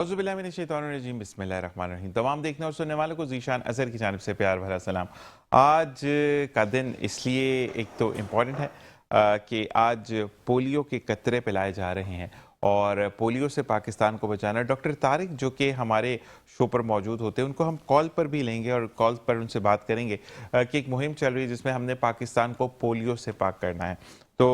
औज़ुबिल्लाहिमिनश्शैतानिर्रजीम बिस्मिल्लाहिर्रहमानिर्रहीम। तमाम देखने और सुनने वालों को ज़ीशान अज़हर की जानिब से प्यार भरा सलाम। आज का दिन इसलिए एक तो इम्पॉर्टेंट है कि आज पोलियो के कतरे पिलाए जा रहे हैं और पोलियो से पाकिस्तान को बचाना। डॉक्टर तारिक जो कि हमारे शो पर मौजूद होते हैं, उनको हम कॉल पर भी लेंगे और कॉल पर उनसे बात करेंगे कि एक मुहिम चल रही है जिसमें हमने पाकिस्तान को पोलियो से पाक करना है। तो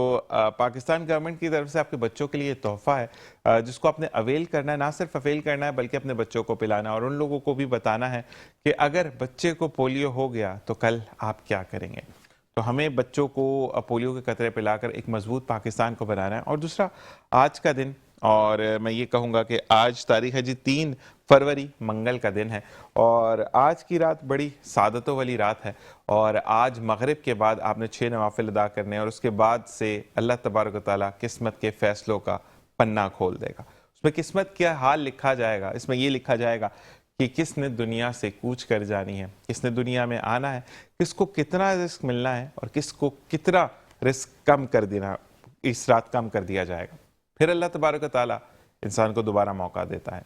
पाकिस्तान गवर्नमेंट की तरफ से आपके बच्चों के लिए तोहफा है जिसको आपने अवेल करना है, ना सिर्फ अवेल करना है बल्कि अपने बच्चों को पिलाना और उन लोगों को भी बताना है कि अगर बच्चे को पोलियो हो गया तो कल आप क्या करेंगे। तो हमें बच्चों को पोलियो के कतरे पिलाकर एक मजबूत पाकिस्तान को बनाना है। और दूसरा, आज का दिन, और मैं ये कहूँगा कि आज तारीख है जी 3 फरवरी, मंगल का दिन है और आज की रात बड़ी सादतों वाली रात है। और आज मगरिब के बाद आपने 6 नवाफिल अदा करने और उसके बाद से अल्लाह तबारक व तआला किस्मत के फैसलों का पन्ना खोल देगा। उसमें किस्मत क्या हाल लिखा जाएगा, इसमें ये लिखा जाएगा कि किसने दुनिया से कूच कर जानी है, किसने दुनिया में आना है, किसको कितना रिस्क मिलना है और किसको कितना रिस्क कम कर देना, इस रात कम कर दिया जाएगा। फिर अल्लाह तबारक व तआला इंसान को दोबारा मौका देता है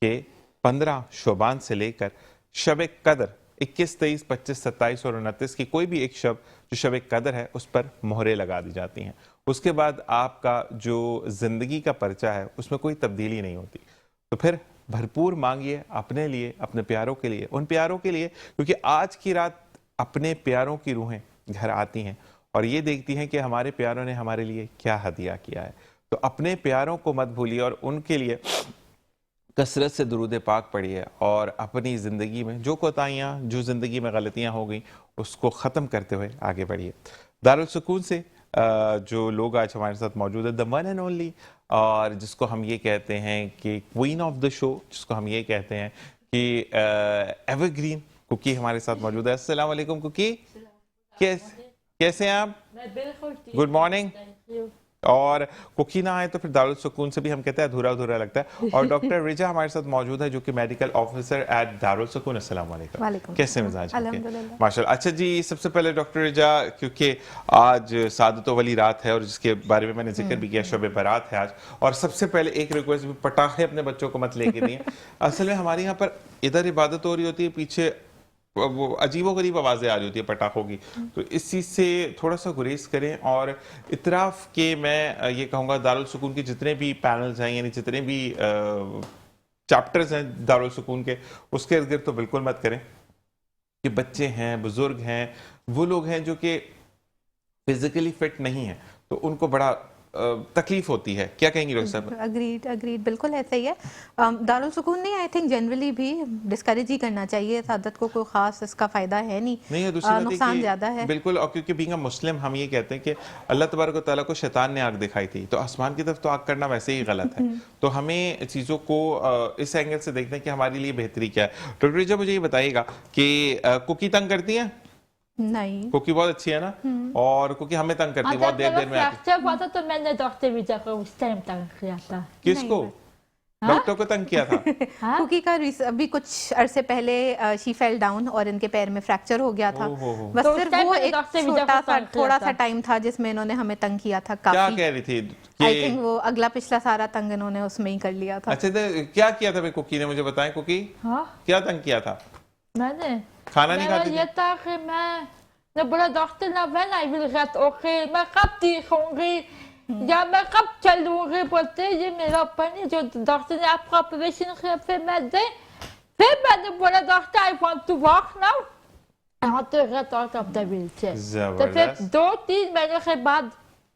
कि 15 शोबान से लेकर शब कदर 21, 23, 25, 27 और 29 की कोई भी एक शब जो शब कदर है उस पर मोहरें लगा दी जाती हैं। उसके बाद आपका जो जिंदगी का पर्चा है उसमें कोई तब्दीली नहीं होती। तो फिर भरपूर मांगिए अपने लिए, अपने प्यारों के लिए, उन प्यारों के लिए, क्योंकि आज की रात अपने प्यारों की रूहें घर आती हैं और ये देखती हैं कि हमारे प्यारों ने हमारे लिए क्या हदिया किया है। तो अपने प्यारों को मत भूलिए और उनके लिए कसरत से दुरूद पाक पढ़िए और अपनी ज़िंदगी में जो कोताहियाँ, जो ज़िंदगी में गलतियाँ हो गई उसको ख़त्म करते हुए आगे बढ़िए। दारुल सुकून से जो लोग आज हमारे साथ मौजूद है, द वन एंड ओनली, और जिसको हम ये कहते हैं कि क्वीन ऑफ द शो, जिसको हम ये कहते हैं कि एवरग्रीन, कुकी हमारे साथ मौजूद है। अस्सलाम वालेकुम कुकी, कैसे हैं आप? Good morning. और कुकी ना आए तो फिर दारुल सुकून से भी हम कहते हैं अधूरा अधूरा लगता है। और डॉक्टर रिजा हमारे साथ मौजूद है जो कि मेडिकल ऑफिसर एट दारुल सुकून। अस्सलाम वालेकुम, कैसे मिजाज? माशाल्लाह। अच्छा जी, सबसे पहले डॉक्टर रिजा, क्योंकि आज सादतों वाली रात है और जिसके बारे में मैंने जिक्र भी किया, शब बारात है आज, और सबसे पहले एक रिक्वेस्ट भी, पटाखे अपने बच्चों को मत लेके दिए। असल में हमारे यहाँ पर इधर इबादत हो रही होती है, पीछे वो अजीबो गरीब आवाज़ें आ रही होती है पटाखों की, तो इस चीज़ से थोड़ा सा गुरेज करें। और इतराफ़ के मैं ये कहूँगा दारुल सुकून के जितने भी पैनल्स हैं, यानी जितने भी चैप्टर्स हैं दारुल सुकून के, उसके इर्द गिर्द तो बिल्कुल मत करें कि बच्चे हैं, बुजुर्ग हैं, वो लोग हैं जो कि फिजिकली फिट नहीं है, तो उनको बड़ा तकलीफ होती है। क्या कहेंगी डॉक्टर साहब? अग्रीड, बिल्कुल ऐसा ही है। दारुल सुकून नहीं, आई थिंक जनरली भी डिस्करेज ही करना चाहिए। सादत को कोई खास इसका फायदा है नहीं है, नुकसान ज्यादा है। बिल्कुल। और क्योंकि बीइंग अ मुस्लिम हम ये कहते हैं कि अल्लाह तबारक व तआला को शैतान ने आग दिखाई थी, तो आसमान की तरफ तो आग करना वैसे ही गलत है। तो हमें चीज़ों को इस एंगल से देखते हैं कि हमारे लिए बेहतरी क्या है। डॉक्टर रिजा, मुझे ये बताइएगा कि कुकी तंग करती है? नहीं, कुकी बहुत अच्छी है ना, और कुकी हमें तंग करती है बहुत देर में आती है। तो मैंने डॉक्टर विजय को उस टाइम तंग किया था। किसको? डॉक्टर को तंग किया था? कुकी का अभी कुछ अरसे पहले शी फेल डाउन और इनके पैर में फ्रैक्चर हो गया था। बस तो सिर्फ वो एक छोटा सा थोड़ा सा टाइम था जिसमें इन्होंने हमें तंग किया था काफी। क्या कह रही थी? आई थिंक वो अगला पिछला सारा तंग इन्होंने उसमें ही कर लिया था। अच्छा, तो क्या किया था कुकी ने, मुझे बताएं कुकी। हाँ? क्या तंग किया था? मैंने खाना नहीं खाती ये था कि मैं बोला डॉक्टर ना when I will get okay, मैं कब ठीक होंगी या मैं कब चलूंगी, बोलते ये मेरा ऊपर नहीं, जो डॉक्टर ने आपका ऑपरेशन किया। फिर मैंने बोला doctor I want to walk now, I want to get out of the wheelchair। तो फिर 2-3 महीने के बाद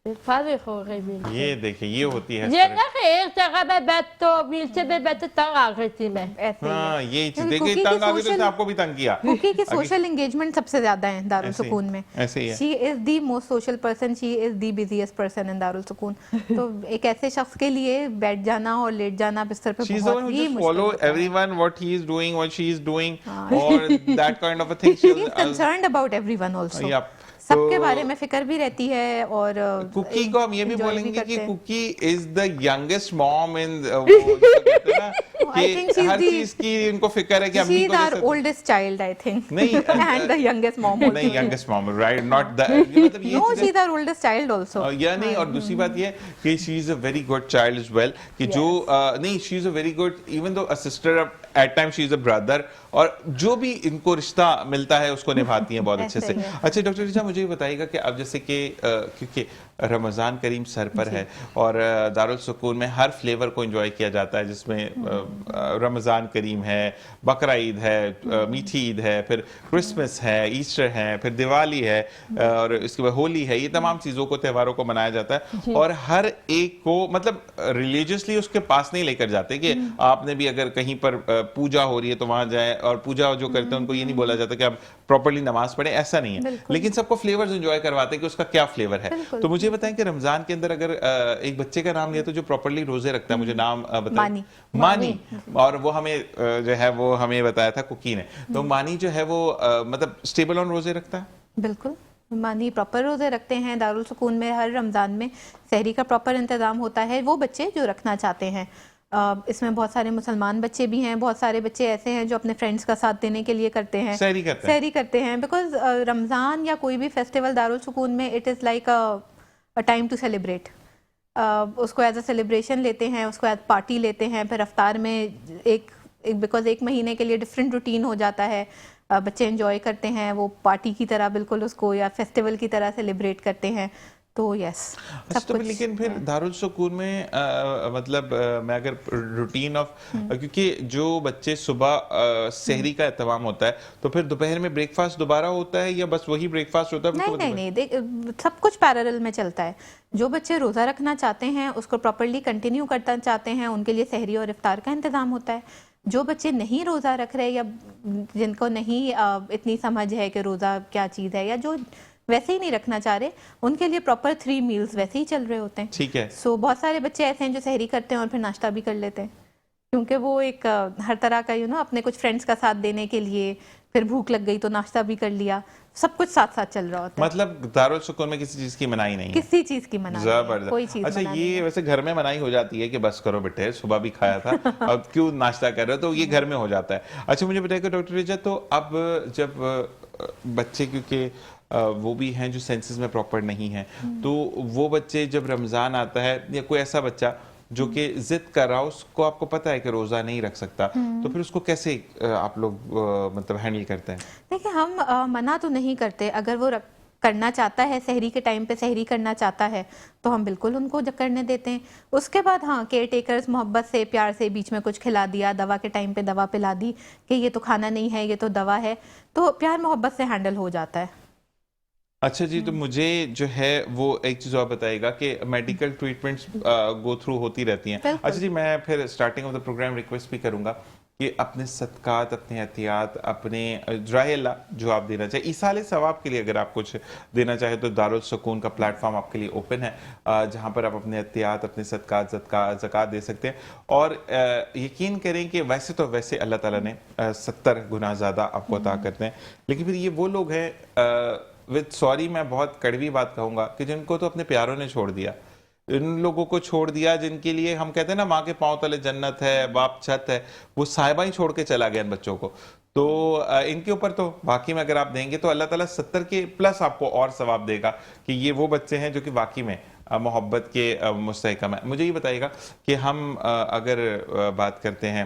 फारिग हो गई। ये देखिए, ये होती है ये ना कि एक जगह पे बैठो व्हीलचेयर पे बैठे तंग आ गई थी मैं। हाँ, ये चीज देखिए, तंग आ गई तो आपको भी तंग किया। कुकी की सोशल एंगेजमेंट सबसे ज्यादा है दारुल सुकून में। She is the most social person, she is the busiest person in Darul सुकून। तो एक ऐसे शख्स के लिए बैठ जाना और लेट जाना बिस्तर पे बहुत ही मुश्किल follow everyone what he is doing, what she is doing, or that kind of a thing. She is concerned about everyone also. सबके बारे में फिक्र भी रहती है। और कुकी को हम ये भी बोलेंगे कि Cookie is the youngest mom in कि हर चीज की इनको फिक्र है कि अम्मी को जैसे ओल्डेस्ट चाइल्ड आई थिंक नहीं एंड द यंगेस्ट मॉम नहीं youngest mom right not the मतलब ये no she is our oldest child also या नहीं। और दूसरी बात ये कि she is a very good child as well कि जो नहीं she is a very good even though a sister at time she is a brother और जो भी इनको रिश्ता मिलता है उसको निभाती हैं बहुत अच्छे से। अच्छा डॉक्टर रिचा मुझे ये बताइएगा कि अब जैसे कि क्योंकि रमज़ान करीम सर पर है और दारुल सुकून में हर फ्लेवर को एंजॉय किया जाता है जिसमें रमज़ान करीम है, बकरा ईद है, मीठी ईद है, फिर क्रिसमस है, ईस्टर है, फिर दिवाली है और इसके बाद होली है। ये तमाम चीज़ों को त्योहारों को मनाया जाता है और हर एक को मतलब रिलीजियसली उसके पास नहीं लेकर जाते कि आपने भी अगर कहीं पर पूजा हो रही है तो वहां जाए और पूजा जो करते हैं उनको ये नहीं बोला जाता कि आप प्रॉपर्ली नमाज पढ़े, ऐसा नहीं है। लेकिन सबको फ्लेवर्स एंजॉय करवाते हैं कि उसका क्या फ्लेवर है। तो मुझे बताएं कि रमजान के अंदर अगर एक बच्चे का नाम लिया तो जो प्रॉपर्ली रोजे रखता है, मुझे नाम बताएं। मानी और वो हमें जो है वो हमें बताया था कुकी ने, तो मानी जो है वो मतलब स्टेबल ऑन रोजे रखता है। बिल्कुल मानी प्रॉपर रोजे रखते हैं। दारुल सुकून में हर रमजान में सहरी का प्रॉपर इंतजाम होता है। वो बच्चे जो रखना चाहते हैं, इसमें बहुत सारे मुसलमान बच्चे भी हैं, बहुत सारे बच्चे ऐसे हैं जो अपने फ्रेंड्स का साथ देने के लिए करते हैं, सहरी करते हैं बिकॉज रमज़ान या कोई भी फेस्टिवल दारुल सुकून में it is like a time to celebrate. उसको एज अ सेलिब्रेशन लेते हैं, उसको एज पार्टी लेते हैं। फिर अफ्तार में बिकॉज एक महीने के लिए डिफरेंट रूटीन हो जाता है, बच्चे एंजॉय करते हैं वो पार्टी की तरह बिल्कुल उसको या फेस्टिवल की तरह सेलिब्रेट करते हैं। तो यस अच्छा तो लेकिन फिर दारुल सुकून में मतलब मैं अगर रूटीन ऑफ क्योंकि जो बच्चे सुबह सहरी का एहतमाम होता है तो फिर दोपहर में ब्रेकफास्ट दोबारा होता है या बस वही ब्रेकफास्ट होता है? नहीं देख सब कुछ पैरेलल में चलता है। जो बच्चे रोज़ा रखना चाहते हैं उसको प्रॉपर्ली कंटिन्यू करना चाहते हैं उनके लिए सहरी और इफ्तार का इंतजाम होता है। जो बच्चे नहीं रोज़ा रख रहे या जिनको नहीं इतनी समझ है कि रोज़ा क्या चीज़ है या जो वैसे ही नहीं रखना चाह रहे, उनके लिए प्रॉपर 3 मील्स वैसे ही चल रहे होते हैं। ठीक है। सो बहुत सारे बच्चे ऐसे हैं जो सहरी करते हैं और फिर नाश्ता भी कर लेते हैं क्योंकि वो एक हर तरह का अपने कुछ फ्रेंड्स का साथ देने के लिए, फिर भूख लग गई तो नाश्ता भी कर लिया, सब कुछ साथ साथ चल रहा होता है। मतलब दारुल सुकून में किसी चीज की मनाही नहीं है, किसी चीज की मनाही नहीं, कोई चीज। अच्छा ये वैसे घर में मनाही हो जाती है कि बस करो बेटे सुबह भी खाया था अब क्यों नाश्ता कर रहे हो, तो ये घर में हो जाता है। अच्छा मुझे बताइए डॉक्टर रिचा, तो अब जब बच्चे क्योंकि वो भी हैं जो सेंसेस में प्रॉपर नहीं है, तो वो बच्चे जब रमजान आता है या कोई ऐसा बच्चा जो कि जिद कर रहा हो, उसको आपको पता है कि रोजा नहीं रख सकता, तो फिर उसको कैसे आप लोग मतलब हैंडल करते हैं? देखिए हम मना तो नहीं करते, अगर वो करना चाहता है सहरी के टाइम पे सहरी करना चाहता है तो हम बिल्कुल उनको करने देते हैं। उसके बाद हाँ केयर टेकर्स मोहब्बत से प्यार से बीच में कुछ खिला दिया, दवा के टाइम पे दवा पिला दी कि ये तो खाना नहीं है ये तो दवा है, तो प्यार मोहब्बत से हैंडल हो जाता है। अच्छा जी, तो मुझे जो है वो एक चीज़ और बताइएगा कि मेडिकल ट्रीटमेंट्स गो थ्रू होती रहती हैं। अच्छा जी, मैं फिर starting of the program request भी करूंगा कि अपने सदकात, अपने एहतियात, अपने ज़राए जो आप देना चाहें ईसाले सवाब के लिए अगर आप कुछ देना चाहें तो दारुल सुकून का प्लेटफॉर्म आपके लिए ओपन है, जहां पर आप अपने एहतियात, अपने सदकात, ज़कात दे सकते हैं। और यकीन करें कि वैसे अल्लाह ताला ने 70 गुना ज़्यादा आपको अता करते हैं, लेकिन फिर ये वो लोग हैं विद सॉरी मैं बहुत कड़वी बात कहूंगा कि जिनको तो अपने प्यारों ने छोड़ दिया, इन लोगों को छोड़ दिया जिनके लिए हम कहते हैं ना माँ के पांव तले जन्नत है, बाप छत है, वो साहिबा ही छोड़ के चला गया इन बच्चों को। तो इनके ऊपर तो बाकी में अगर आप देंगे तो अल्लाह ताला 70 के प्लस आपको और सवाब देगा कि ये वो बच्चे हैं जो कि वाकई में मोहब्बत के मुस्तहिक़ है। मुझे ये बताइएगा कि हम अगर बात करते हैं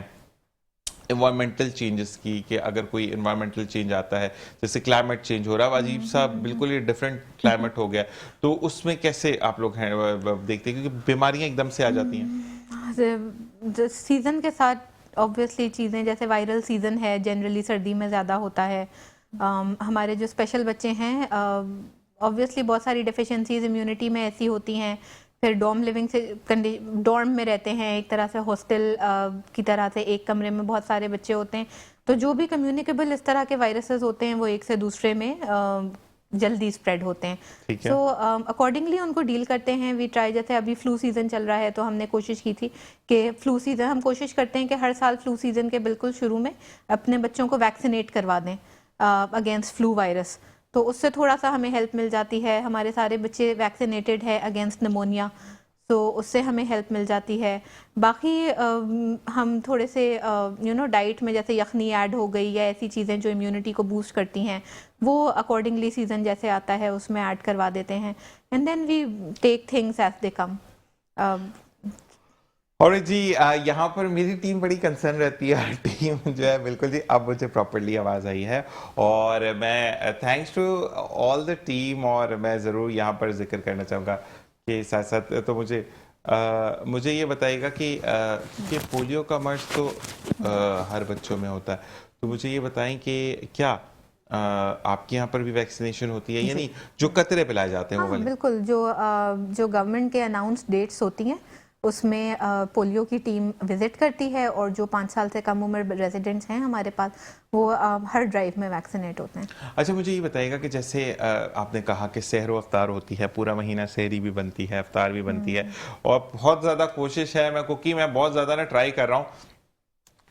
इन्वायरमेंटल चेंजेस की, कि अगर कोई इन्वायरमेंटल चेंज आता है जैसे क्लाइमेट चेंज हो रहा है, अजीब सा बिल्कुल ही डिफरेंट क्लाइमेट हो गया, तो उसमें कैसे आप लोग हैं देखते हैं क्योंकि बीमारियां एकदम से आ जाती हैं सीजन के साथ। ऑब्वियसली चीज़ें जैसे वायरल सीजन है जनरली सर्दी में ज़्यादा होता है। हमारे जो स्पेशल बच्चे हैं ऑब्वियसली बहुत सारी डेफिशिएंसीज इम्यूनिटी में ऐसी होती हैं, फिर डॉर्म लिविंग से डॉर्म में रहते हैं, एक तरह से हॉस्टल की तरह से एक कमरे में बहुत सारे बच्चे होते हैं, तो जो भी कम्युनिकेबल इस तरह के वायरसेस होते हैं वो एक से दूसरे में जल्दी स्प्रेड होते हैं। सो अकॉर्डिंगली उनको डील करते हैं। वी ट्राई, जैसे अभी फ्लू सीजन चल रहा है तो हमने कोशिश की थी कि फ्लू सीजन हम कोशिश करते हैं कि हर साल फ्लू सीजन के बिल्कुल शुरू में अपने बच्चों को वैक्सीनेट करवा दें अगेंस्ट फ्लू वायरस। तो उससे थोड़ा सा हमें हेल्प मिल जाती है। हमारे सारे बच्चे वैक्सीनेटेड है अगेंस्ट निमोनिया, तो उससे हमें हेल्प मिल जाती है। बाकी हम थोड़े से डाइट में जैसे यखनी ऐड हो गई या ऐसी चीज़ें जो इम्यूनिटी को बूस्ट करती हैं, वो अकॉर्डिंगली सीज़न जैसे आता है उसमें ऐड करवा देते हैं, and then we take things as they come. और जी यहाँ पर मेरी टीम बड़ी कंसर्न रहती है, टीम जो है बिल्कुल जी अब मुझे प्रॉपर्ली आवाज़ आई है, और मैं thanks to all the team, और मैं ज़रूर यहाँ पर जिक्र करना चाहूँगा कि साथ साथ तो मुझे ये बताइएगा कि पोलियो का मर्ज तो हर बच्चों में होता है, तो मुझे ये बताएं कि क्या आपके यहाँ पर भी वैक्सीनेशन होती है, यानी जो कतरे पिलाए जाते हैं वो वाले? बिल्कुल, जो गवर्नमेंट के अनाउंस डेट्स होती हैं उसमें पोलियो की टीम विजिट करती है, और जो 5 साल से कम उम्र रेजिडेंट्स हैं हमारे पास, वो हर ड्राइव में वैक्सीनेट होते हैं। अच्छा, मुझे ये बताइएगा कि जैसे आपने कहा कि सहर व अफ्तार होती है, पूरा महीना सहरी भी बनती है, अफ्तार भी बनती है, और बहुत ज़्यादा कोशिश है, मैं बहुत ज़्यादा ना ट्राई कर रहा हूँ,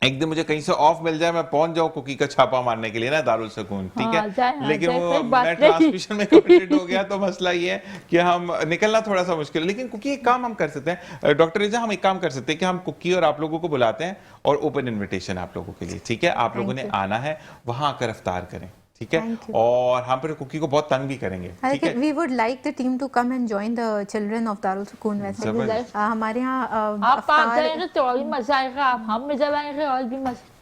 एक दिन मुझे कहीं से ऑफ मिल जाए, मैं पहुंच जाऊं कुकी का छापा मारने के लिए ना दारुल सुकून, ठीक है, लेकिन वो मैं ट्रांसमिशन में कमिटेड हो गया, तो मसला ये है कि हम निकलना थोड़ा सा मुश्किल है। लेकिन कुकी एक काम हम कर सकते हैं डॉक्टर रिजा, हम एक काम कर सकते हैं कि हम कुकी और आप लोगों को बुलाते हैं और ओपन इन्विटेशन आप लोगों के लिए, ठीक है, आप लोगों ने आना है, वहां आकर अफ्तार करें, ठीक है, और हम फिर कुकी को बहुत तंग भी करेंगे, ठीक है। We would like the team to come and join the children of Darul Sukoon वैसे। हमारे यहाँ आप आ जाएंगे तो और भी मजा आएगा, हम जब आएंगे और भी मजा,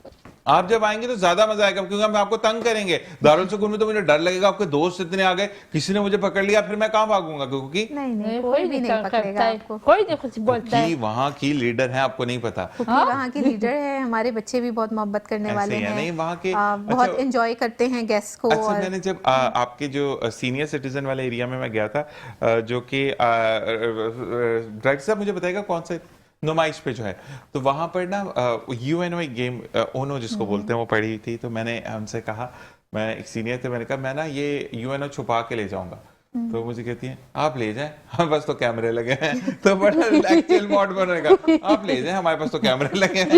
आप जब आएंगे तो ज्यादा मजा आएगा, क्योंकि हम आपको तंग करेंगे। दारुल सुकून में तो मुझे डर लगेगा, आपके दोस्त इतने आ गए, किसी ने मुझे पकड़ लिया, फिर मैं कहाँ भागूंगा, क्योंकि नहीं कोई भी नहीं पकड़ेगा आपको, कोई नहीं कुछ बोलता है। वहाँ की लीडर है, आपको नहीं पता, वहाँ की लीडर है, हमारे बच्चे भी बहुत मोहब्बत करने वाले हैं, नहीं वहाँ के बहुत एंजॉय करते हैं गेस्ट को। अच्छा, मैंने जब आपके जो सीनियर सिटीजन वाले एरिया में मैं गया था, जो कि डायरेक्टर साहब मुझे बताएगा कौन सा नुमाइश पे जो है, तो वहां पर ना यूएनओ एक गेम ओनो जिसको बोलते हैं वो पड़ी थी, तो मैंने उनसे कहा, मैं एक सीनियर थे, मैंने कहा मैं ना ये यूएनओ छुपा के ले जाऊंगा, तो मुझे कहती है आप ले जाएं, हमारे पास तो कैमरे लगे हैं, तो बड़ा एक्चुअल मॉड बनेगा, आप ले जाएं, हमारे पास तो कैमरे लगे हैं,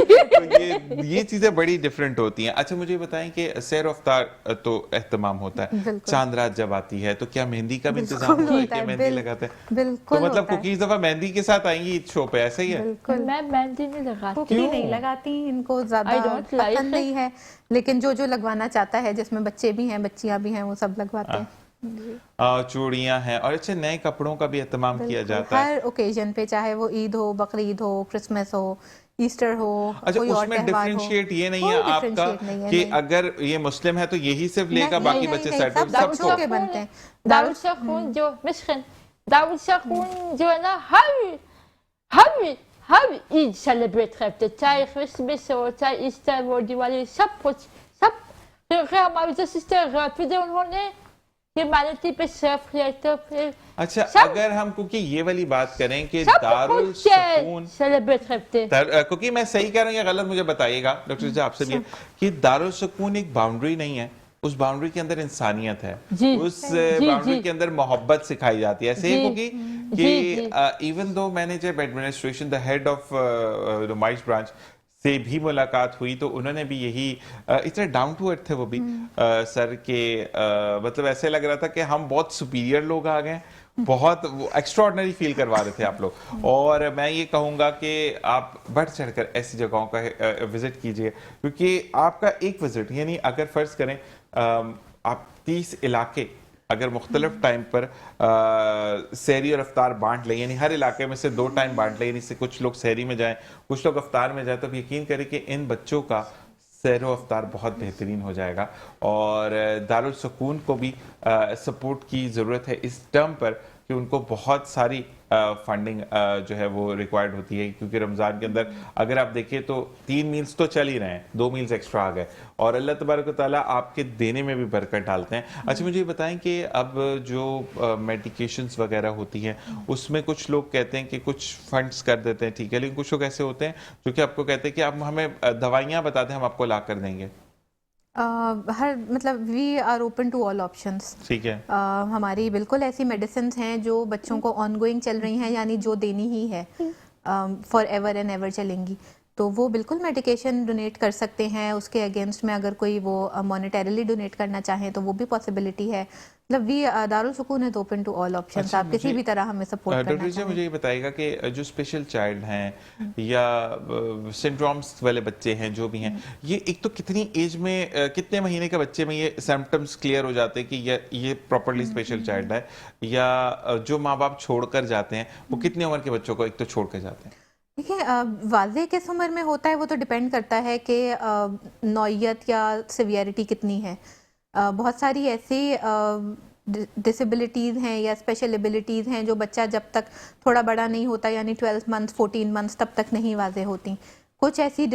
तो ये चीजें बड़ी डिफरेंट होती हैं। अच्छा, मुझे बताएं कि सैर अफ्तार तो एहतमाम होता है, चांद रात जब आती है तो क्या मेहंदी का भी इंतजाम होता है, क्या मेहंदी लगाते हैं? बिल्कुल, तो मतलब कुकी इस दफा मेहंदी के साथ आएंगी इस शो पे, ऐसा ही है? बिल्कुल, मैं मेहंदी नहीं लगाती, कुकी नहीं लगाती, इनको ज्यादा पसंद नहीं है, लेकिन जो लगवाना चाहता है, जिसमें बच्चे भी हैं बच्चियां भी हैं, वो सब लगवाते हैं। चूड़ियां हैं, और अच्छे नए कपड़ों का भी एहतमाम किया जाता है हर ओकेजन पे, चाहे वो ईद हो, बकरीद हो, क्रिसमस हो, ईस्टर हो, अच्छा, कोई और उसमें त्योहार हो, डिफरेंशिएट ये नहीं है आपका कि अगर ये मुस्लिम है तो यही सिर्फ लेगा, बाकी बच्चे सेट सबको के बनते हैं। दारुल सुकून जो मिशन दारुल सुकून जो है ना, हर ईद सेलिब्रेट करते, चाहे क्रिसमस हो, चाहे ईस्टर हो, दिवाली, सब कुछ, सब हमारे जो सिस्टर उन्होंने ह्यूमैनिटी पे सर्व किया, तो फिर अच्छा, अगर हम कुकी ये वाली बात करें कि दारुल सुकून सेलिब्रेट करते, कुकी मैं सही कह रहा हूँ या गलत मुझे बताइएगा डॉक्टर जी आपसे भी, कि दारुल सुकून एक बाउंड्री नहीं है, उस बाउंड्री के अंदर इंसानियत है, उस बाउंड्री के अंदर मोहब्बत सिखाई जाती है, ऐसे ही कुकी कि इवन दो मैंने जब एडमिनिस्ट्रेशन द हेड ऑफ नुमाइश ब्रांच से भी मुलाकात हुई, तो उन्होंने भी यही इतने डाउन टू अर्थ थे वो भी सर के, मतलब ऐसे लग रहा था कि हम बहुत सुपीरियर लोग आ गए, बहुत एक्स्ट्राऑर्डिनरी फील करवा रहे थे आप लोग। और मैं ये कहूँगा कि आप बढ़ चढ़कर ऐसी जगहों का विजिट कीजिए, क्योंकि आपका एक विजिट, यानी अगर फर्ज करें आप 30 इलाके अगर मुख्तलिफ टाइम पर सहरी और अफ्तार बांट लें, यानी हर इलाके में से 2 टाइम बांट लें, यानी से कुछ लोग सहरी में जाएं, कुछ लोग अफ्तार में जाएं, तो यकीन करें कि इन बच्चों का सहर व अफ्तार बहुत बेहतरीन हो जाएगा। और दारुल सुकून को भी सपोर्ट की ज़रूरत है इस टर्म पर, कि उनको बहुत सारी फंडिंग जो है वो रिक्वायर्ड होती है, क्योंकि रमज़ान के अंदर अगर आप देखिए तो 3 मील्स तो चल ही रहे हैं, 2 मील्स एक्स्ट्रा आ गए, और अल्लाह तबारक व तआला आपके देने में भी बरकत डालते हैं। अच्छा, मुझे ये बताएं कि अब जो मेडिकेशंस वगैरह होती हैं, उसमें कुछ लोग कहते हैं कि कुछ फंड्स कर देते हैं, ठीक है, लेकिन कुछ लोग ऐसे होते हैं जो कि आपको कहते हैं कि आप हमें दवाइयाँ बता दें, हम आपको ला कर देंगे। हर मतलब we are open to all options, ठीक है, हमारी बिल्कुल ऐसी मेडिसिन हैं जो बच्चों को ऑनगोइंग चल रही हैं, यानी जो देनी ही है, फॉर एवर एंड एवर चलेंगी। तो वो बिल्कुल मेडिकेशन डोनेट कर सकते हैं। उसके अगेंस्ट में अगर कोई वो मॉनेटरीली डोनेट करना चाहें तो वो भी पॉसिबिलिटी है। मतलब वी दारुल सुकून है ओपन टू ऑल ऑप्शंस। आप किसी भी तरह हमें सपोर्ट करना डॉक्टर जी मुझे ये बताइएगा कि जो स्पेशल चाइल्ड हैं या सिंड्रोम्स वाले बच्चे हैं जो भी हैं, ये एक तो कितनी एज में कितने महीने के बच्चे में ये सिम्टम्स क्लियर हो जाते हैं कि ये प्रॉपरली स्पेशल चाइल्ड है, या जो माँ बाप छोड़कर जाते हैं वो कितने उम्र के बच्चों को एक तो छोड़ कर जाते हैं? देखिए, वाज़े किस उम्र में होता है वो तो डिपेंड करता है कि नौयत या सिवियरिटी कितनी है। बहुत सारी ऐसी डिसेबिलिटीज़ हैं या स्पेशल एबिलिटीज़ हैं जो बच्चा जब तक थोड़ा बड़ा नहीं होता, यानी 12 मंथ्स 14 मंथ्स तब तक नहीं वाज़े होती। कुछ ऐसी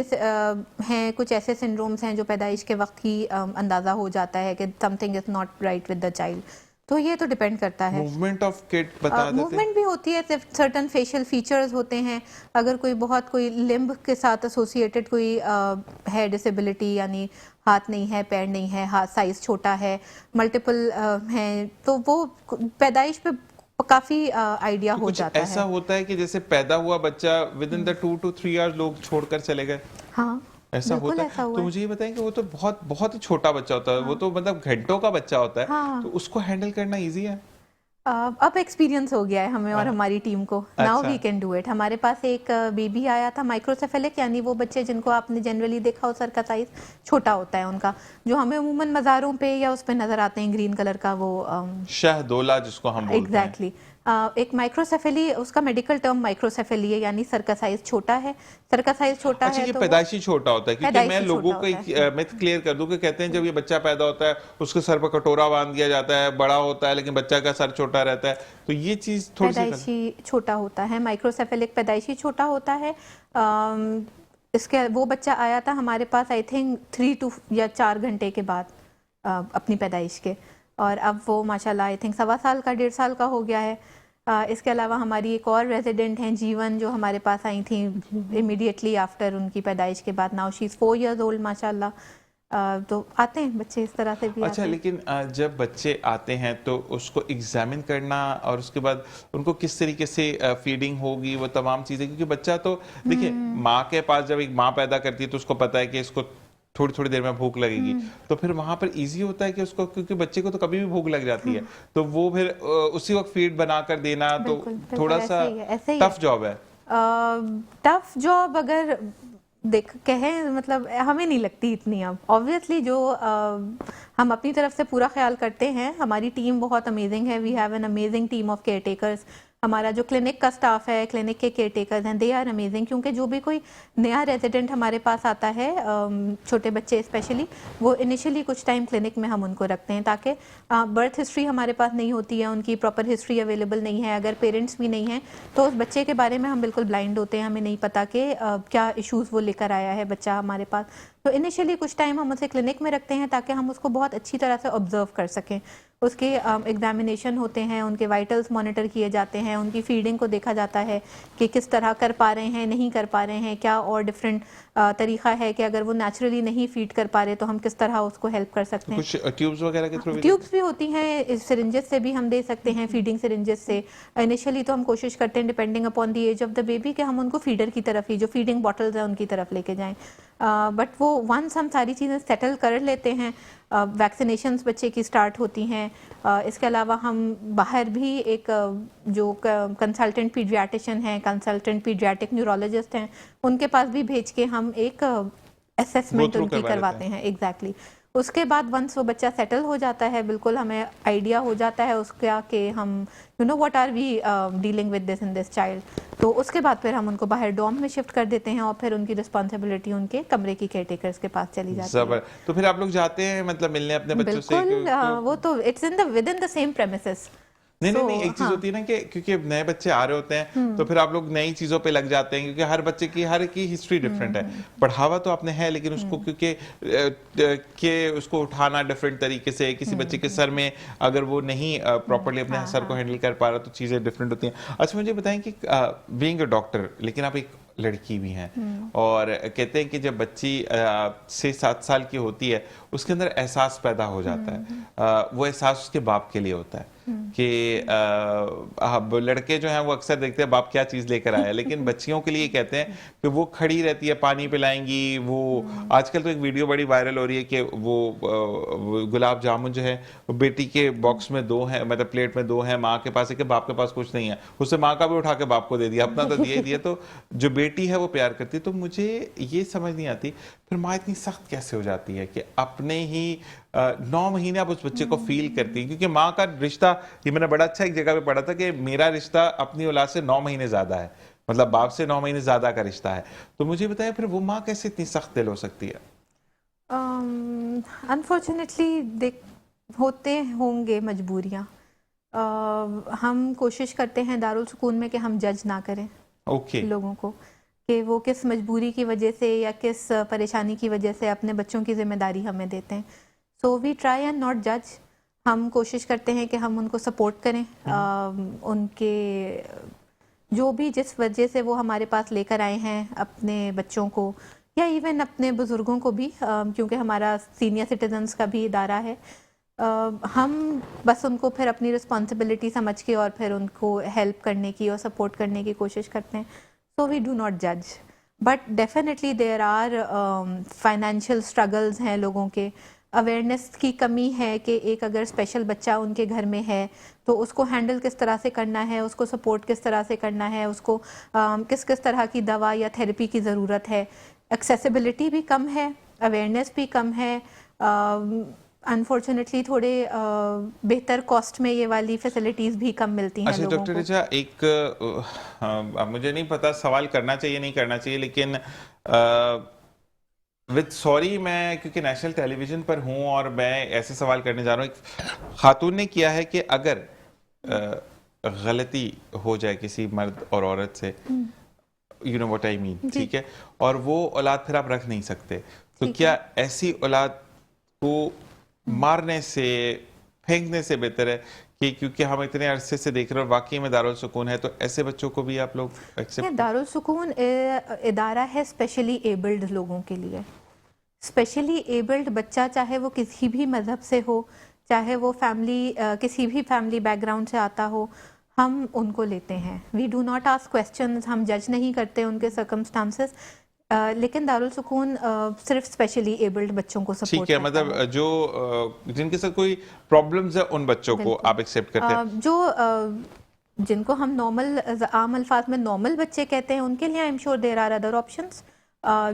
हैं, कुछ ऐसे सिंड्रोम्स हैं जो पैदाइश के वक्त ही अंदाज़ा हो जाता है कि something is not right with the child. तो ये तो डिपेंड करता है। मूवमेंट ऑफ किड बता देते हैं? मूवमेंट भी होती है, सिर्फ सर्टन फेशियल फीचर्स होते हैं। अगर कोई लिम्ब के साथ एसोसिएटेड कोई है डिसेबिलिटी, यानी हाथ नहीं है, पैर नहीं है, हाथ साइज छोटा है, मल्टीपल हैं, तो वो पैदाइश पे काफी आइडिया हो जाता है। ऐसा होता है कि जैसे पैदा हुआ बच्चा with in the 2 to 3 hours लोग छोड़कर चले गए? हाँ, ऐसा होता है। तो मुझे ये बताएं कि वो तो बहुत बहुत ही छोटा बच्चा होता है। हाँ। वो तो मतलब घंटों का बच्चा होता है। हाँ। तो उसको हैंडल करना इजी है? अब एक्सपीरियंस हो गया है हमें और हमारी टीम को। Now we can do it. हमारे पास एक बेबी आया था माइक्रोसेफेलिक, यानी वो बच्चे जिनको आपने जनरली देखा हो, सर का साइज छोटा होता है उनका, जो हमें अमूमन मज़ारों पे या उस पे नजर आते हैं, ग्रीन कलर का वो शहदोला जिसको हम बोलते हैं। एग्जैक्टली। एक माइक्रोसेफेली, उसका मेडिकल टर्म माइक्रोसेफेली है, यानी सर का साइज छोटा है। सर का साइज छोटा है ये तो पैदाइशी छोटा होता है, क्योंकि मैं लोगों को मिथ क्लियर कर दूं कि कहते हैं जब ये बच्चा पैदा होता है उसके सर पर कटोरा बांध दिया जाता है, बड़ा होता है लेकिन बच्चा का सर छोटा रहता है। तो ये चीज थोड़ी पैदाइशी छोटा होता है। माइक्रोसेफेलिक पैदाइशी छोटा होता है। इसके वो बच्चा आया था हमारे पास आई थिंक 3 या 4 घंटे के बाद अपनी पैदाइश के, और अब वो माशाल्लाह आई थिंक 1.25 साल का 1.5 साल का हो गया है। इसके अलावा हमारी एक और रेजिडेंट हैं जीवन, जो हमारे पास आई थी इमीडिएटली आफ्टर उनकी पैदाइश के बाद। Now she is 4 years old माशाल्लाह। तो आते हैं बच्चे इस तरह से भी। अच्छा, लेकिन जब बच्चे आते हैं तो उसको एग्जामिन करना और उसके बाद उनको किस तरीके से फीडिंग होगी, वो तमाम चीज़ें, क्योंकि बच्चा तो देखिए माँ के पास जब एक माँ पैदा करती है तो उसको पता है कि इसको थोड़ी थोड़ी देर में भूख लगेगी, तो फिर वहां पर इजी होता है कि उसको, क्योंकि बच्चे को तो कभी भी भूख लग जाती है, तो वो फिर उसी वक्त फीड बनाकर देना तो थोड़ा सा टफ जॉब है। टफ जॉब अगर कहें, मतलब हमें नहीं लगती इतनी। अब ऑब्वियसली जो हम अपनी तरफ से पूरा ख्याल करते हैं, हमारी टीम बहुत अमेजिंग है। We have an amazing team of caretakers. हमारा जो क्लिनिक का स्टाफ है, क्लिनिक के केयर टेकर्स हैं, दे आर अमेजिंग। क्योंकि जो भी कोई नया रेजिडेंट हमारे पास आता है, छोटे बच्चे स्पेशली, वो इनिशियली कुछ टाइम क्लिनिक में हम उनको रखते हैं, ताकि बर्थ हिस्ट्री हमारे पास नहीं होती है, उनकी प्रॉपर हिस्ट्री अवेलेबल नहीं है, अगर पेरेंट्स भी नहीं हैं तो उस बच्चे के बारे में हम बिल्कुल ब्लाइंड होते हैं, हमें नहीं पता कि क्या इशूज़ वो लेकर आया है बच्चा हमारे पास। तो इनिशियली कुछ टाइम हम उसे क्लिनिक में रखते हैं ताकि हम उसको बहुत अच्छी तरह से ऑब्जर्व कर सकें। उसके एग्जामिनेशन होते हैं, उनके वाइटल्स मॉनिटर किए जाते हैं, उनकी फीडिंग को देखा जाता है कि किस तरह कर पा रहे हैं, नहीं कर पा रहे हैं, क्या और डिफरेंट तरीका है कि अगर वो नेचुरली नहीं फीड कर पा रहे तो हम किस तरह उसको हेल्प कर सकते हैं। कुछ ट्यूब्स वगैरह के थ्रू? ट्यूब्स भी होती हैं, सिरिंजेस से भी हम दे सकते हैं, फीडिंग सिरिंजेस से। इनिशियली तो हम कोशिश करते हैं depending upon the age of the baby कि हम उनको फीडर की तरफ ही, जो फीडिंग बॉटल्स हैं उनकी तरफ लेके जाएं। बट वो वंस हम सारी चीज़ें सेटल कर लेते हैं, वैक्सीनेशंस बच्चे की स्टार्ट होती हैं। इसके अलावा हम बाहर भी एक जो कंसल्टेंट पीडियाट्रिशियन हैं, कंसल्टेंट पीडियाट्रिक न्यूरोलॉजिस्ट हैं, उनके पास भी भेज के हम एक असेसमेंट उनकी करवाते हैं। एग्जैक्टली। उसके बाद वंस वो बच्चा सेटल हो जाता है, बिल्कुल हमें आइडिया हो जाता है उसका कि हम what are we dealing with this in this child, तो उसके बाद फिर हम उनको बाहर डॉम में शिफ्ट कर देते हैं और फिर उनकी रिस्पॉन्सिबिलिटी उनके कमरे की केयर टेकर्स के पास चली जाती है। तो फिर आप लोग जाते हैं मतलब मिलने अपने बच्चों से? बिल्कुल, वो तो it's in the with in the same premises. नहीं, एक चीज होती है ना कि क्योंकि नए बच्चे आ रहे होते हैं तो फिर आप लोग नई चीजों पे लग जाते हैं, क्योंकि हर बच्चे की हर की हिस्ट्री डिफरेंट है। पढ़ावा तो आपने है, लेकिन उसको क्योंकि उसको उठाना डिफरेंट तरीके से, किसी बच्चे के सर में अगर वो नहीं प्रॉपर्ली अपने सर को हैंडल कर पा रहा तो चीजें डिफरेंट होती हैं। अच्छा, मुझे बताएं कि बीइंग अ डॉक्टर, लेकिन आप एक लड़की भी हैं, और कहते हैं कि जब बच्ची 6-7 साल की होती है उसके अंदर एहसास पैदा हो जाता है, वो एहसास उसके बाप के लिए होता है। कि अब लड़के जो हैं वो अक्सर देखते हैं बाप क्या चीज़ लेकर आया, लेकिन बच्चियों के लिए कहते हैं कि वो खड़ी रहती है, पानी पिलाएंगी। वो आजकल तो एक वीडियो बड़ी वायरल हो रही है कि वो गुलाब जामुन जो है वो बेटी के बॉक्स में 2 है, मतलब प्लेट में 2 है, माँ के पास है कि बाप के पास कुछ नहीं है, उससे माँ का भी उठा के बाप को दे दिया, अपना तो दिया ही दिया। तो जो बेटी है वो प्यार करती है। तो मुझे ये समझ नहीं आती फिर माँ इतनी सख्त कैसे हो जाती है कि अपने ही 9 महीने आप उस बच्चे को फील करती है, क्योंकि माँ का रिश्ता, ये मैंने बड़ा अच्छा एक जगह पे पढ़ा था कि मेरा रिश्ता अपनी औलाद से 9 महीने ज्यादा है, मतलब बाप से 9 महीने ज्यादा का रिश्ता है। तो मुझे बताया फिर वो माँ कैसे इतनी सख्त दिल हो सकती है? अनफॉर्चुनेटली देख होते होंगे मजबूरियाँ। हम कोशिश करते हैं दारुल सुकून में कि हम जज ना करें लोगों को कि वो किस मजबूरी की वजह से या किस परेशानी की वजह से अपने बच्चों की जिम्मेदारी हमें देते हैं। So we try and not जज। हम कोशिश करते हैं कि हम उनको सपोर्ट करें, उनके जो भी जिस वजह से वो हमारे पास लेकर आए हैं अपने बच्चों को या इवन अपने बुज़ुर्गों को भी, क्योंकि हमारा सीनियर सिटीजन्स का भी इदारा है। हम बस उनको फिर अपनी रिस्पॉन्सिबिलिटी समझ के और फिर उनको हेल्प करने की और सपोर्ट करने की कोशिश करते हैं। सो वी डू नॉट जज, but definitely there are financial struggles हैं लोगों के। अवेयरनेस की कमी है कि एक अगर स्पेशल बच्चा उनके घर में है तो उसको हैंडल किस तरह से करना है, उसको सपोर्ट किस तरह से करना है, उसको किस किस तरह की दवा या थेरेपी की ज़रूरत है। एक्सेसिबिलिटी भी कम है, अवेयरनेस भी कम है। अनफॉर्चुनेटली थोड़े बेहतर कॉस्ट में ये वाली फैसिलिटीज़ भी कम मिलती हैं लोगों को। डॉक्टर रिचा, एक मुझे नहीं पता सवाल करना चाहिए नहीं करना चाहिए, लेकिन विद सॉरी मैं क्योंकि नेशनल टेलीविजन पर हूं और मैं ऐसे सवाल करने जा रहा हूं। एक खातून ने किया है कि अगर गलती हो जाए किसी मर्द और औरत से, you know what I mean, ठीक है, और वो औलाद फिर आप रख नहीं सकते, तो क्या ऐसी औलाद को मारने से, फेंकने से बेहतर है कि क्योंकि हम इतने अरसे से देख रहे हैं और वाकई में दारुल सुकून है, तो ऐसे बच्चों को भी आप लोग एक्सेप्ट? दारुल सुकून इदारा है स्पेशली एबल्ड लोगों के लिए। स्पेशली एबल्ड बच्चा, चाहे वो किसी भी मजहब से हो, चाहे वो फैमिली किसी भी फैमिली बैकग्राउंड से आता हो, हम उनको लेते हैं। We do not ask questions, हम जज नहीं करते उनके सर्कमस्टांसेस, लेकिन दारुल सुकून सिर्फ स्पेशली एबल्ड बच्चों को सपोर्ट करता है। मतलब जो जिनके साथ कोई प्रॉब्लम्स है उन बच्चों को आप एक्सेप्ट करते हैं? जो जिनको हम नॉर्मल आम अल्फाज में नॉर्मल बच्चे कहते हैं, उनके लिए I am sure there are other options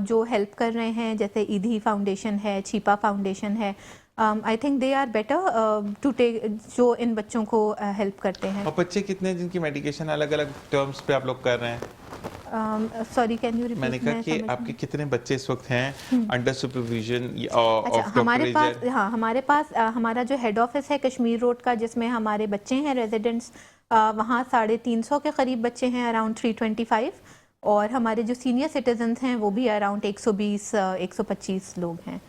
जो हेल्प कर रहे हैं, जैसे ईदी फाउंडेशन है, छीपा फाउंडेशन है। I think they are better to take, जो इन बच्चों को हेल्प करते हैं। और बच्चे कितने जिनकी मेडिकेशन अलग अलग टर्म्स पे आप लोग कर रहे हैं? Sorry, can you repeat? मैंने कहा कि आपके कितने बच्चे इस वक्त हैं अंडर सुपरविजन ऑफ हमारे पास? हाँ, हमारे पास हमारा जो हेड ऑफिस है कश्मीर रोड का, जिसमें हमारे बच्चे हैं रेजिडेंट्स, वहाँ 350 के करीब बच्चे हैं, अराउंड 325, और हमारे जो सीनियर सिटीजन्स हैं वो भी अराउंड 120-125 लोग हैं।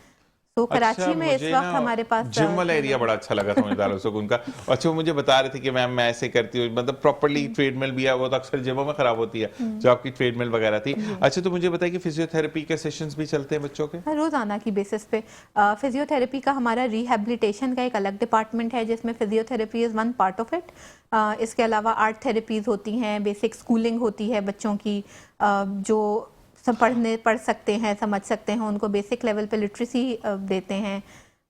तो कराची में इस वक्त हमारे पास जिम वाला एरिया बड़ा अच्छा लगा था मुझे दारुल सुकून का। अच्छा, वो मुझे बता रहे थे कि मैम मैं ऐसे करती हूँ, मतलब प्रॉपर्ली ट्रेडमिल भी है, वो तो अक्सर जिमों में खराब होती है जो आपकी ट्रेडमिल वगैरह थी। अच्छा, तो मुझे बताइए कि फिजियोथेरेपी के सेशंस भी चलते हैं बच्चों के? रोजाना की बेसिस पे। फिजियोथेरेपी का हमारा रिहेबिलिटेशन का एक अलग डिपार्टमेंट है जिसमें physiotherapy is one part of it. इसके अलावा आर्ट थेरेपीज होती हैं, बेसिक स्कूलिंग होती है बच्चों की, जो सब पढ़ सकते हैं, समझ सकते हैं, उनको बेसिक लेवल पे लिटरेसी देते हैं।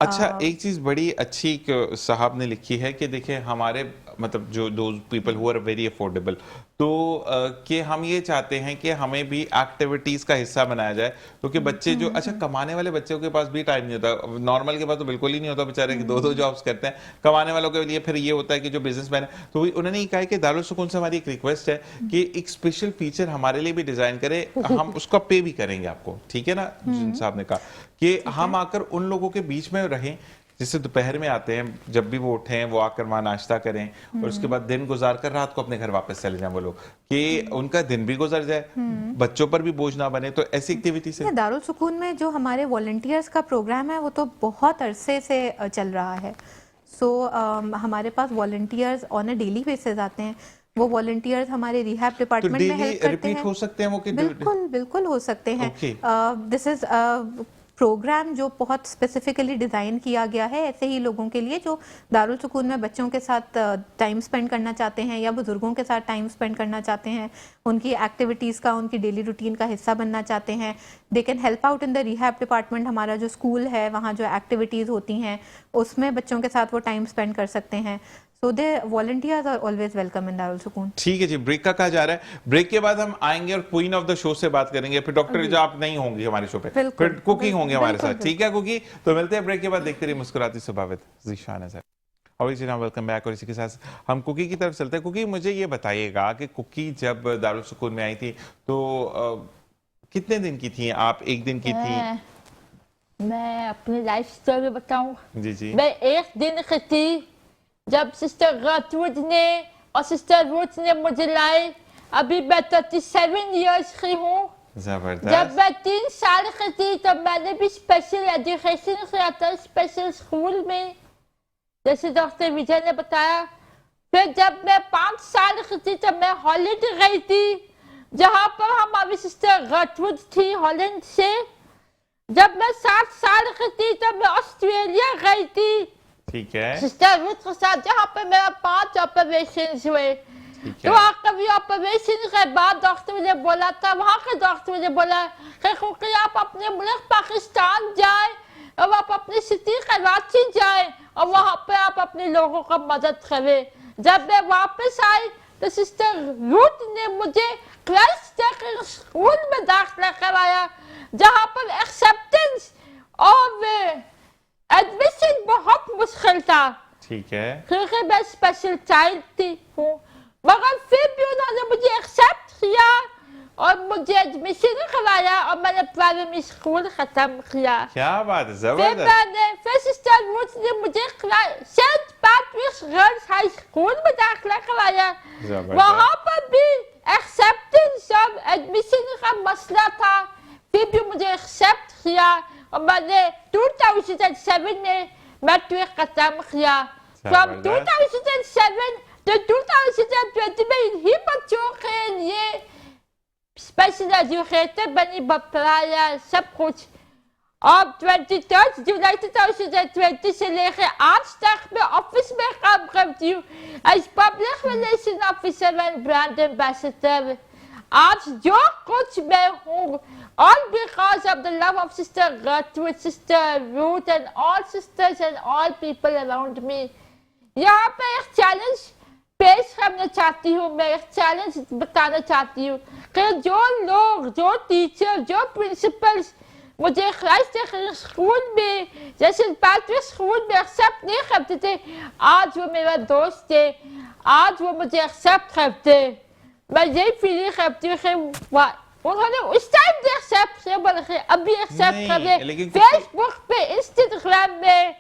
अच्छा, एक चीज बड़ी अच्छी साहब ने लिखी है कि देखिए हमारे मतलब जो those people who are very affordable, तो कि हम ये चाहते हैं कि हमें भी एक्टिविटीज का हिस्सा बनाया जाए, क्योंकि बच्चे जो अच्छा कमाने वाले बच्चों के पास भी टाइम नहीं होता, नॉर्मल के पास तो बिल्कुल ही नहीं होता, बेचारे कि 2-2 जॉब्स करते हैं। कमाने वालों के लिए फिर ये होता है कि जो बिजनेसमैन है, तो उन्होंने ये कहा कि दारुल सुकून से हमारी एक रिक्वेस्ट है कि एक स्पेशल फीचर हमारे लिए भी डिजाइन करे, हम उसका पे भी करेंगे आपको, ठीक है ना? जिन साहब ने कहा कि हम आकर उन लोगों के बीच में रहें जिससे दोपहर में आते हैं, जब भी वो उठें वो आकर वहाँ नाश्ता करें और उसके बाद दिन गुजार कर रात को अपने घर वापस चले जाएं वो लोग, कि उनका दिन भी गुजर जाए, बच्चों पर भी बोझ ना बने। तो ऐसी एक्टिविटी से दारुल सुकून में जो हमारे वॉलंटियर्स का प्रोग्राम है वो तो बहुत अरसे से चल रहा है। सो हमारे पास volunteers on a daily basis आते हैं। वो वॉलंटियर्स हमारे रिहैब डिपार्टमेंट में हेल्प करते हैं। हो सकते हैं वो? बिल्कुल बिल्कुल हो सकते हैं। दिस इज प्रोग्राम जो बहुत स्पेसिफिकली डिज़ाइन किया गया है ऐसे ही लोगों के लिए जो दारुल सुकून में बच्चों के साथ टाइम स्पेंड करना चाहते हैं या बुजुर्गों के साथ टाइम स्पेंड करना चाहते हैं, उनकी एक्टिविटीज़ का, उनकी डेली रूटीन का हिस्सा बनना चाहते हैं। They can help out in the rehab department. हमारा जो स्कूल है वहाँ जो एक्टिविटीज़ होती हैं उसमें बच्चों के साथ वो टाइम स्पेंड कर सकते हैं। So the volunteers are always welcome in Darul Sukoon. ठीक है जी, ब्रेक का कहा जा रहा है। ब्रेक के बाद हम आएंगे और क्वीन ऑफ द शो से बात करेंगे। फिर डॉक्टर रिजा आप नहीं होंगी हमारे शो पे, फिर कुकी होंगे हमारे साथ। ठीक है कुकी, तो मिलते हैं ब्रेक के बाद। देखते रहिए मुस्कुराती सुबह विद ज़ीशान अज़हर। और जी वेलकम बैक। और इसी के साथ हम कुकी की तरफ चलते हैं। कुकी, मुझे ये बताइएगा कि कुकी जब दारुल सुकून में आई थी तो कितने दिन की थी आप? एक दिन की थी? मैं अपनी लाइफ स्टोरी बताऊं? जी जी। मैं एक दिन की थी जब सिस्टर गतवुड ने और सिस्टर रूथ ने मुझे लाए। अभी मैं 37 इयर्स की हूँ। जबरदस्त। जब मैं 3 साल की थी तब मैंने भी स्पेशल एजुकेशन किया था, स्पेशल स्कूल में, जैसे डॉक्टर विजय ने बताया। फिर जब मैं 5 साल की थी तब मैं हॉलैंड गई थी, जहाँ पर हमारी सिस्टर गतवुड थी हॉलैंड से। जब मैं 7 साल की थी तब मैं ऑस्ट्रेलिया गई थी, ठीक है, सिस्टर रूथ के साथ, जहाँ पे मेरा 5 ऑपरेशन हुए। तो कभी ऑपरेशन के बाद डॉक्टर मुझे बोला था, वहाँ के डॉक्टर मुझे बोला कि आप अपने मुल्क पाकिस्तान जाए और आप अपनी सिटी कराची जाए और वहाँ पे आप अपने लोगों का मदद करें। जब मैं वापस आई तो सिस्टर रूथ ने मुझे क्राइस्ट स्कूल में दाखिला कराया, जहाँ पर एक्सेप्टेंस और एडमिशन बहुत मुश्किल था। ठीक है, क्योंकि मैं स्पेशल चाइल्ड थी हूँ, मगर फिर भी उन्होंने मुझे एक्सेप्ट किया और मुझे एडमिशन कराया और मैंने प्राइमरी स्कूल खत्म किया। क्या बात है, जबरदस्त। फिर सिस्टर रूथ ने मुझे Saint Patrick's girls high school में दाखिला कराया। वहाँ पर भी एक्सेप्टेंस और एडमिशन का मसला था, फिर भी मुझे एक्सेप्ट किया और मैंने 2007 में मैट्रिक खत्म किया। फ्रॉम 2007 तो 2020 में इन्हीं बच्चों के लिए स्पेशल एजुकेटर बनी, बपराया सब कुछ। और 23 जुलाई 2020 से लेकर आज तक मैं ऑफिस में काम करती हूँ as public relation officer and brand ambassador. आज जो कुछ मैं हूँ, all because of the love of Sister Gertrude, Sister Ruth and all sisters and all people around me. यहाँ पे एक चैलेंज पेश करना चाहती हूँ, मैं एक चैलेंज बताना चाहती हूँ कि जो लोग, जो टीचर, जो प्रिंसिपल्स मुझे क्राइस्ट स्कूल में, जैसे पैट्रिक स्कूल में एक्सेप्ट नहीं करते थे, आज वो मेरा दोस्त थे, आज वो मुझे एक्सेप्ट करते। मैं यही फीलिंग करती हूँ कि उन्होंने उस टाइम एक्सेप्ट किया, बल्कि अभी एक्सेप्ट कर रहे। फेसबुक पे, इंस्टाग्राम में,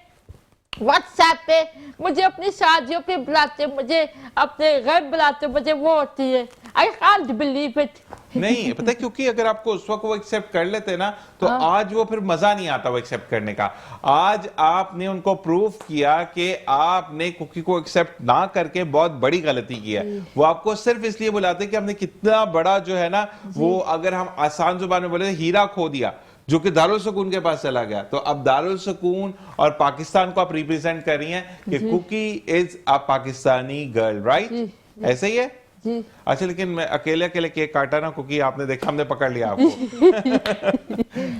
व्हाट्सएप पे मुझे अपनी शादियों पे बुलाते, मुझे अपने घर बुलाते, मुझे वो होती है आई कांट बिलीव इट। नहीं पता, क्योंकि अगर आपको उस वक्त वो एक्सेप्ट कर लेते ना तो आज वो फिर मजा नहीं आता वो एक्सेप्ट करने का। आज आपने उनको प्रूफ किया कि आपने कुकी को एक्सेप्ट ना करके बहुत बड़ी गलती की है। वो आपको सिर्फ इसलिए बुलाते कि हमने कितना बड़ा जो है ना, वो अगर हम आसान जुबान में बोले हीरा खो दिया जो कि दारुल सुकून के पास चला गया। तो अब दारुल सुकून और पाकिस्तान को आप रिप्रेजेंट कर रही हैं कि Cookie is a Pakistani girl, right? ऐसे ही है जी। अच्छा, लेकिन मैं अकेले अकेले केक काटा ना कुकी, आपने देखा, हमने पकड़ लिया आपको।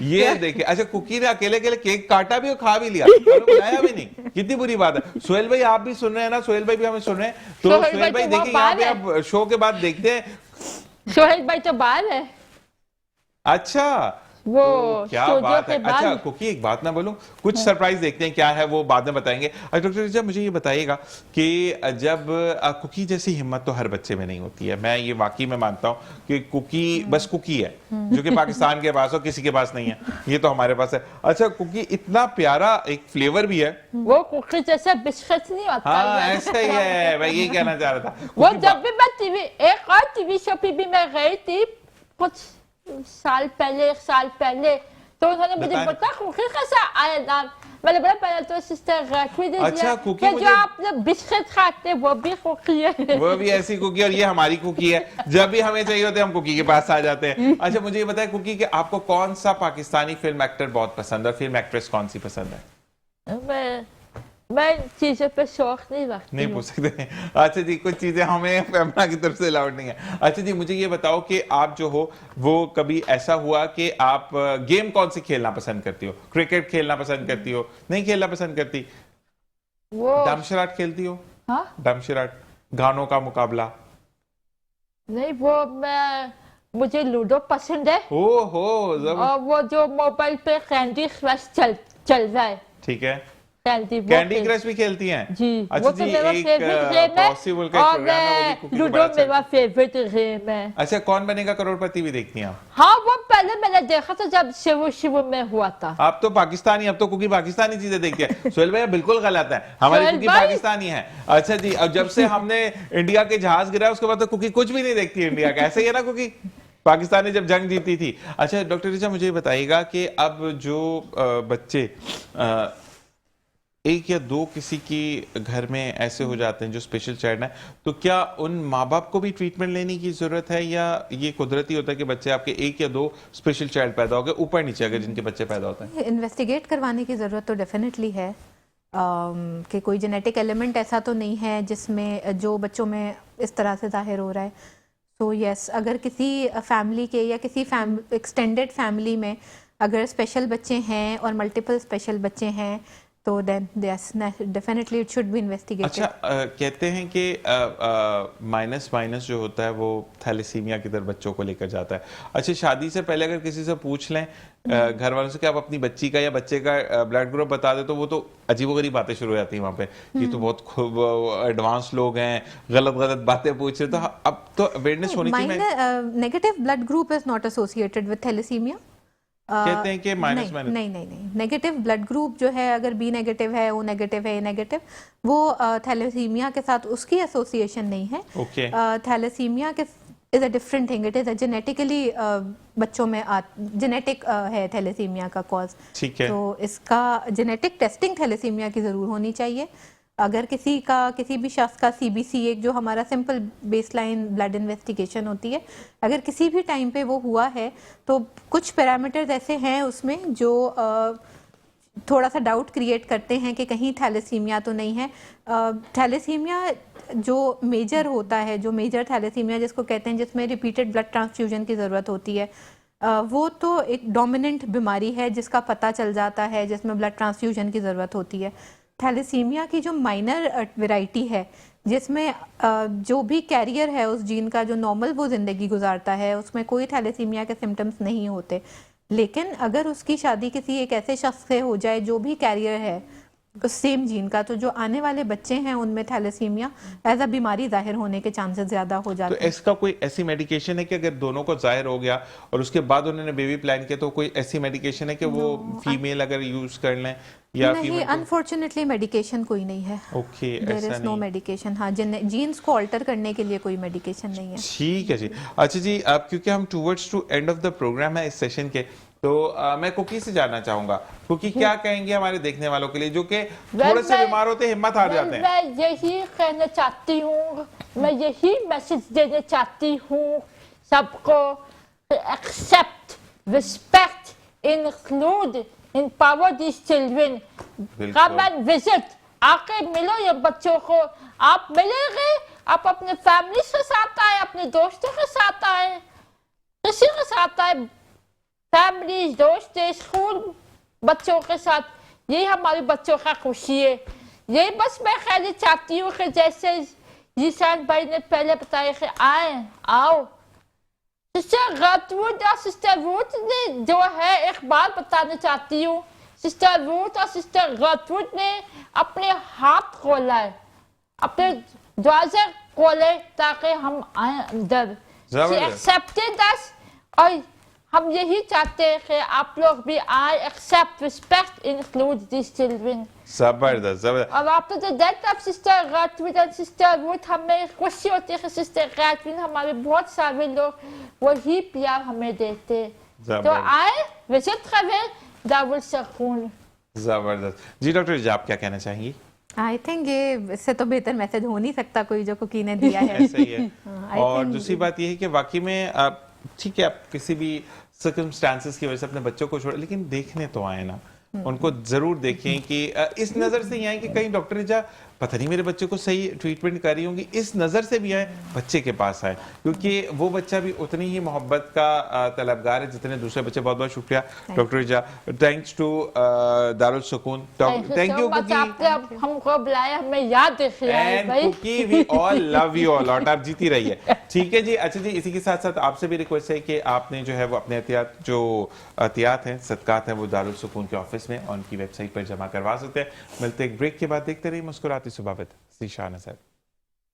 ये देखिए, अच्छा कुकी ने अकेले अकेले केक काटा भी और खा भी लिया, बुलाया भी नहीं। कितनी बुरी बात है। सोहेल भाई आप भी सुन रहे हैं ना? सोहेल भाई भी हमें सुन रहे हैं, तो सोहेल भाई देखिए यहाँ पे आप शो के बाद देखते हैं। सोहेल भाई तो बाहर है। अच्छा, वो क्या बात है। अच्छा कुकी, एक बात ना बोलूं, कुछ सरप्राइज देखते हैं क्या है, वो बाद में बताएंगे। डॉक्टर रिजा मुझे ये बताइएगा कि जब कुकी जैसी हिम्मत तो हर बच्चे में नहीं होती है, मैं ये वाकई में मानता हूँ कि कुकी बस कुकी है, जो कि पाकिस्तान के पास हो, किसी के पास नहीं है, ये तो हमारे पास है। अच्छा कुकी इतना प्यारा एक फ्लेवर भी है, वो कुकी जैसा बिस्किट नहीं होता। हाँ ऐसा ही है, मैं ये कहना चाह रहा था। वो जब भी मैं टीवी, एक और टीवी शो पे भी मैं गई थी कुछ साल पहले, 1 साल पहले, तो उन्होंने मुझे बताया कुकी कैसा आया नाम। मैंने बोला पहले तो सिस्टर राखवी दे दिया। अच्छा, कुकी मुझे जो आप लोग बिस्किट खाते हैं वो भी कुकी है। वो भी ऐसी कुकी, और ये हमारी कुकी है। जब भी हमें चाहिए होते हैं हम कुकी के पास आ जाते हैं। अच्छा, मुझे ये बताएं कुकी कि आपको कौन सा पाकिस्तानी फिल्म एक्टर बहुत पसंद है, फिल्म एक्ट्रेस कौन सी पसंद है? मैं चीजों पे शौक नहीं रखती, नहीं पूछ सकते। अच्छा जी, कुछ चीजें हमें फैमिली की तरफ से अलाउड नहीं है। अच्छा जी, मुझे ये बताओ कि आप जो हो वो कभी ऐसा हुआ कि आप गेम कौन सी खेलना पसंद करती हो? क्रिकेट खेलना पसंद करती हो? नहीं खेलना पसंद करती? वो डमशराट खेलती हो? हाँ? डमशराट, गानों का मुकाबला? नहीं, वो मुझे लूडो पसंद है। ओहो, और वो जो मोबाइल पे कैंडी क्रश चल रहा है। ठीक है, कैंडी क्रश भी खेलती हैं जी। अच्छा वो तो जी, मेरा फेवरेट गेम है और लूडो मेरा फेवरेट गेम है। अच्छा, कौन बनेगा करोड़पति भी देखती हैं आप? हाँ, वो पहले मैंने देखा था जब शुरू में हुआ था। आप तो पाकिस्तानी, अब तो कुकी पाकिस्तानी चीजें देखती है। सोहेल भैया बिल्कुल गलत है, हमारी कुकी पाकिस्तानी है। अच्छा जी, अब जब से हमने इंडिया के जहाज गिराया उसके बाद तो कुकी कुछ भी नहीं देखती इंडिया का, ऐसे ही है ना कुकी? पाकिस्तान ने जब जंग जीती थी। अच्छा डॉक्टर रिचा, मुझे बताइएगा कि अब जो बच्चे एक या दो किसी की घर में ऐसे हो जाते हैं जो स्पेशल चाइल्ड है, तो क्या उन माँ बाप को भी ट्रीटमेंट लेने की जरूरत है, या ये कुदरती होता है कि बच्चे आपके एक या दो स्पेशल चाइल्ड पैदा हो गए, ऊपर नीचे अगर जिनके बच्चे पैदा होते हैं? इन्वेस्टिगेट करवाने की ज़रूरत तो डेफिनेटली है कि कोई जेनेटिक एलिमेंट ऐसा तो नहीं है जिसमें जो बच्चों में इस तरह से जाहिर हो रहा है। तो यस, अगर किसी फैमिली के या किसी एक्सटेंडेड फैमिली में अगर स्पेशल बच्चे हैं और मल्टीपल स्पेशल बच्चे हैं तो then yes definitely it should be investigated. अच्छा, कहते हैं कि माइनस जो होता है वो थैलेसीमिया की तरफ बच्चों को लेकर जाता है। अच्छा, शादी से पहले अगर किसी से पूछ लें घर वालों से कि आप अपनी बच्ची का या बच्चे का ब्लड ग्रुप बता दे, तो वो तो अजीबोगरीब बातें शुरू हो जाती हैं वहाँ पे। ये तो बहुत खूब एडवांस लोग हैं, गलत बातें पूछ रहे। तो अब तो अवेयरनेस होनी चाहिए। Negative blood group is not associated with thalassemia. कहते हैं कि माइनस नहीं, नेगेटिव ब्लड ग्रुप जो है, अगर बी नेगेटिव है, ओ नेगेटिव है, ए नेगेटिव, वो थैलेसीमिया के साथ उसकी एसोसिएशन नहीं है। थैलेसीमिया के is a different thing, it is a genetically बच्चों में जेनेटिक है थैलेसीमिया का कॉज। ठीक है, तो इसका जेनेटिक टेस्टिंग थैलेसीमिया की जरूर होनी चाहिए। अगर किसी भी शख्स का CBC, एक जो हमारा सिंपल बेसलाइन ब्लड इन्वेस्टिगेशन होती है, अगर किसी भी टाइम पे वो हुआ है तो कुछ पैरामीटर्स ऐसे हैं उसमें जो थोड़ा सा डाउट क्रिएट करते हैं कि कहीं थैलेसीमिया तो नहीं है। थैलेसीमिया जो मेजर होता है, जो मेजर थैलेसीमिया जिसको कहते हैं, जिसमें रिपीटेड ब्लड ट्रांसफ्यूजन की ज़रूरत होती है, वो तो एक डोमिनेंट बीमारी है जिसका पता चल जाता है, जिसमें ब्लड ट्रांसफ्यूजन की ज़रूरत होती है। थैलेसीमिया की जो माइनर वैरायटी है, जिसमें जो भी कैरियर है उस जीन का, जो नॉर्मल वो ज़िंदगी गुजारता है, उसमें कोई थैलेसीमिया के सिम्टम्स नहीं होते। लेकिन अगर उसकी शादी किसी एक ऐसे शख्स से हो जाए जो भी कैरियर है उस सेम जीन का, तो जो आने वाले बच्चे हैं उनमें थैलेसीमिया एज अ बीमारी जाहिर होने के चांसेस ज्यादा हो जाते हैं। तो इसका कोई ऐसी मेडिकेशन है कि अगर दोनों को जाहिर हो गया और उसके बाद उन्होंने बेबी प्लान किया, तो कोई ऐसी मेडिकेशन है कि वो फीमेल अगर यूज कर लें? या नहीं, अनफॉर्चुनेटली मेडिकेशन कोई नहीं है। Okay, there is no medication. हाँ, जीन्स को ऑल्टर करने के लिए कोई मेडिकेशन नहीं है। ठीक है जी। अच्छा जी, अब क्योंकि हम towards to end of the program है इस सेशन के, तो मैं कुकी से जानना चाहूंगा, कुकी क्या कहेंगे हमारे देखने वालों के लिए जो कि थोड़े से बीमार होते हैं, हिम्मत हार जाते हैं? मैं यही कहना चाहती हूँ, मैं यही मैसेज देना चाहती हूँ सबको, except, respect, include, empower these children. Come and visit. आके मिलो ये बच्चों को। आप मिलेंगे, आप अपने फैमिली के साथ आए, अपने दोस्तों के साथ आए, किसी के साथ आए, फैमिली, दोस्त, स्कूल, बच्चों के साथ। यही हमारे बच्चों का खुशी है। यही बस मैं कहना चाहती हूँ कि जैसे जीशान भाई ने पहले बताया कि आए, आओ। सिस्टर गतवुड और सिस्टर रूथ ने जो है, एक बात बताना चाहती हूँ, सिस्टर रूथ और सिस्टर गतवुड ने अपने हाथ खोला है, अपने दरवाजे खोले ताकि हम आए अंदर। She accepted us, और हम यही चाहते हैं कि आप लोग भी आए, accept, respect, include this children. जबरदस्त, जबरदस्त। और after the death of sister Godwin and sister Ruth, हमें खुशी होती है कि सिस्टर गतविन, हमारे बहुत सारे लोग वही प्यार हमें देते। तो आए विजिट करें दारुल सुकून। जबरदस्त जी। डॉक्टर इजा, आप क्या कहना चाहेंगी? आई थिंक ये इससे तो बेहतर मैसेज हो नहीं सकता कोई जो कुकी ने दिया है। ऐसा ही है। और दूसरी बात ये है कि वाकई में ठीक है, आप किसी भी सर्कमस्टांसेस की वजह से अपने बच्चों को छोड़, लेकिन देखने तो आए ना, उनको जरूर देखें कि इस नजर से ही आए कि कहीं डॉक्टर जा पता नहीं मेरे बच्चे को सही ट्रीटमेंट कर रही होंगी, इस नजर से भी आए, बच्चे के पास आए, क्योंकि वो बच्चा भी उतनी ही मोहब्बत का तलबगार है जितने दूसरे बच्चे। बहुत बहुत शुक्रिया डॉक्टर जा, थैंक्स टू दारुल सुकून। थैंक यू कुकी, हमको बुलाया, हमें याद and Cookie, we all love you all lot. आप जीती रहिए, ठीक है जी। अच्छा जी, इसी के साथ साथ आपसे भी रिक्वेस्ट है कि आपने जो है वो अपने एहतियात हैं, सदकात हैं, वो दारुल सुकून के ऑफिस में उनकी वेबसाइट पर जमा करवा सकते हैं। मिलते एक ब्रेक के बाद, देखते रहिए मुस्कुराती सुबह विद ज़ीशान अज़हर।